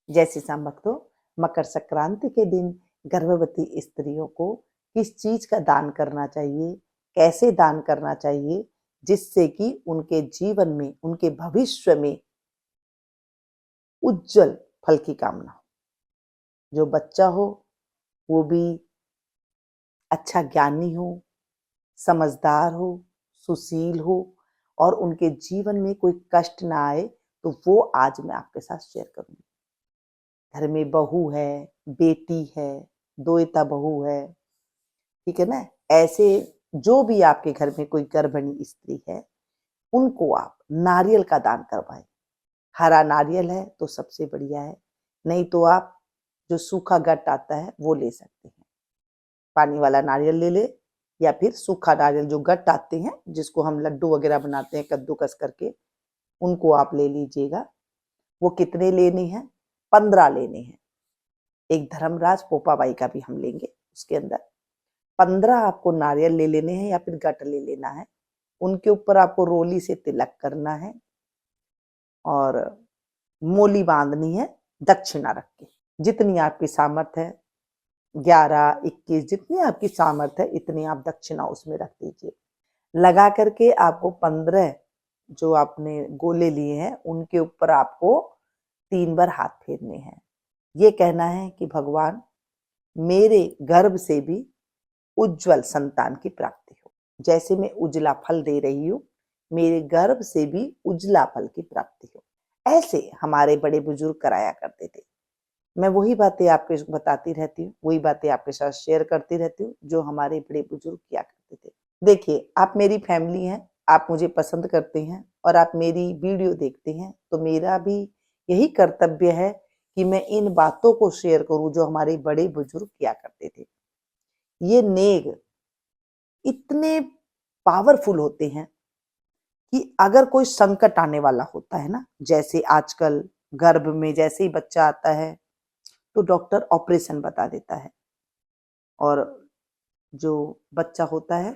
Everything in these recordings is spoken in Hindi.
जय श्री राम भक्तों, मकर संक्रांति के दिन गर्भवती स्त्रियों को किस चीज का दान करना चाहिए, कैसे दान करना चाहिए, जिससे कि उनके जीवन में, उनके भविष्य में उज्जवल फल की कामना हो। जो बच्चा हो वो भी अच्छा ज्ञानी हो, समझदार हो, सुशील हो और उनके जीवन में कोई कष्ट ना आए, तो वो आज मैं आपके साथ शेयर करूंगी। घर में बहू है, बेटी है, दोएता बहू है, ठीक है ना। ऐसे जो भी आपके घर में कोई गर्भिणी स्त्री है, उनको आप नारियल का दान करवाएं। हरा नारियल है तो सबसे बढ़िया है, नहीं तो आप जो सूखा गट्ट आता है वो ले सकते हैं। पानी वाला नारियल ले ले या फिर सूखा नारियल, जो गट्ट आते हैं जिसको हम लड्डू वगैरह बनाते हैं कद्दूकस करके, उनको आप ले लीजिएगा। वो कितने लेने हैं? 15 लेने हैं। एक धर्मराज पोपाबाई का भी हम लेंगे, उसके अंदर 15 आपको नारियल ले लेने हैं या फिर गट्ट ले लेना है। उनके ऊपर आपको रोली से तिलक करना है और मोली बांधनी है दक्षिणा रख के। जितनी आपकी सामर्थ्य है, 11, 21, जितनी आपकी सामर्थ्य है इतनी आप दक्षिणा उसमें रख दीजिए। लगा करके आपको 15 जो आपने गोले लिए हैं उनके ऊपर आपको 3 बार हाथ फेरने हैं। ये कहना है कि भगवान, मेरे गर्भ से भी उज्जवल संतान की प्राप्ति हो। जैसे मैं उजला फल दे रही हूँ, मेरे गर्भ से भी उजला फल की प्राप्ति हो। ऐसे हमारे बड़े बुजुर्ग कराया करते थे। मैं वही बातें आपको बताती रहती हूँ, वही बातें आपके साथ शेयर करती रहती हूँ जो हमारे बड़े बुजुर्ग किया करते थे। देखिए, आप मेरी फैमिली हैं, आप मुझे पसंद करते हैं और आप मेरी वीडियो देखते हैं, तो मेरा भी यही कर्तव्य है कि मैं इन बातों को शेयर करूं जो हमारे बड़े बुजुर्ग किया करते थे। ये नेग इतने पावरफुल होते हैं कि अगर कोई संकट आने वाला होता है ना, जैसे आजकल गर्भ में जैसे ही बच्चा आता है तो डॉक्टर ऑपरेशन बता देता है, और जो बच्चा होता है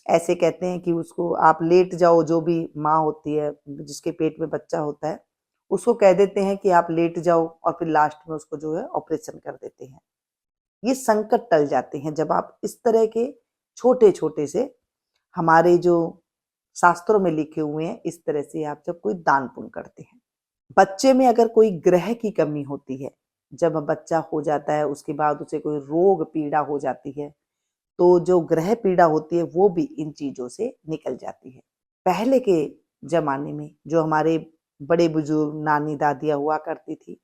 ऐसे कहते हैं कि उसको आप लेट जाओ, जो भी माँ होती है जिसके पेट में बच्चा होता है उसको कह देते हैं कि आप लेट जाओ, और फिर लास्ट में उसको जो है ऑपरेशन कर देते हैं। ये संकट टल जाते हैं जब आप इस तरह के छोटे छोटे से, हमारे जो शास्त्रों में लिखे हुए हैं, इस तरह से आप जब कोई दान पुण्य करते हैं। बच्चे में अगर कोई ग्रह की कमी होती है, जब बच्चा हो जाता है उसके बाद उसे कोई रोग पीड़ा हो जाती है, तो जो ग्रह पीड़ा होती है वो भी इन चीजों से निकल जाती है। पहले के जमाने में जो हमारे बड़े बुजुर्ग नानी दादियां हुआ करती थी,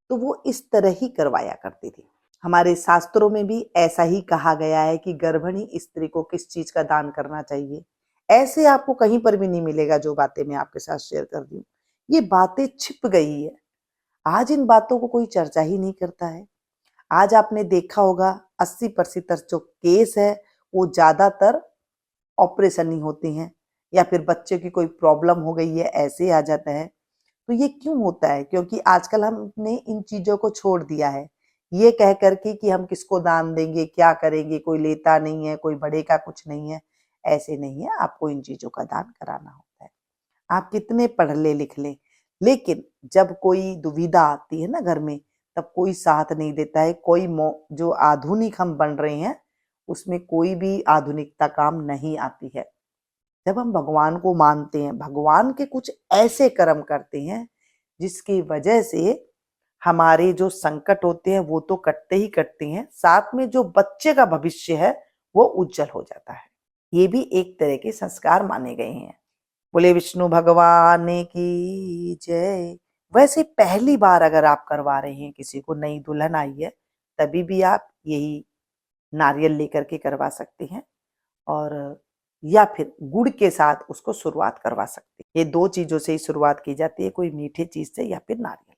तो वो इस तरह ही करवाया करती थी। हमारे शास्त्रों में भी ऐसा ही कहा गया है कि गर्भिणी स्त्री को किस चीज का दान करना चाहिए। ऐसे आपको कहीं पर भी नहीं मिलेगा जो बातें मैं आपके साथ शेयर कर रही हूँ। ये बातें छिप गई है, आज इन बातों को कोई चर्चा ही नहीं करता है। आज आपने देखा होगा 80% जो केस है वो ज्यादातर ऑपरेशन ही होते हैं, या फिर बच्चे की कोई प्रॉब्लम हो गई है ऐसे आ जाता है। तो ये क्यों होता है? क्योंकि आजकल हमने इन चीजों को छोड़ दिया है, ये कह करके कि हम किसको दान देंगे, क्या करेंगे, कोई लेता नहीं है, कोई बड़े का कुछ नहीं है। ऐसे नहीं है, आपको इन चीजों का दान कराना होता है। आप कितने पढ़ ले लिख ले, लेकिन जब कोई दुविधा आती है ना घर में, तब कोई साथ नहीं देता है। कोई जो आधुनिक हम बन रहे हैं उसमें कोई भी आधुनिकता काम नहीं आती है। जब हम भगवान को मानते हैं, भगवान के कुछ ऐसे कर्म करते हैं जिसकी वजह से हमारे जो संकट होते हैं वो तो कटते ही कटते हैं, साथ में जो बच्चे का भविष्य है वो उज्जवल हो जाता है। ये भी एक तरह के संस्कार माने गए हैं। बोले विष्णु भगवान की जय। वैसे पहली बार अगर आप करवा रहे हैं, किसी को नई दुल्हन आई है, तभी भी आप यही नारियल लेकर के करवा सकते हैं, और या फिर गुड़ के साथ उसको शुरुआत करवा सकते हैं। ये 2 चीजों से ही शुरुआत की जाती है, कोई मीठे चीज से या फिर नारियल।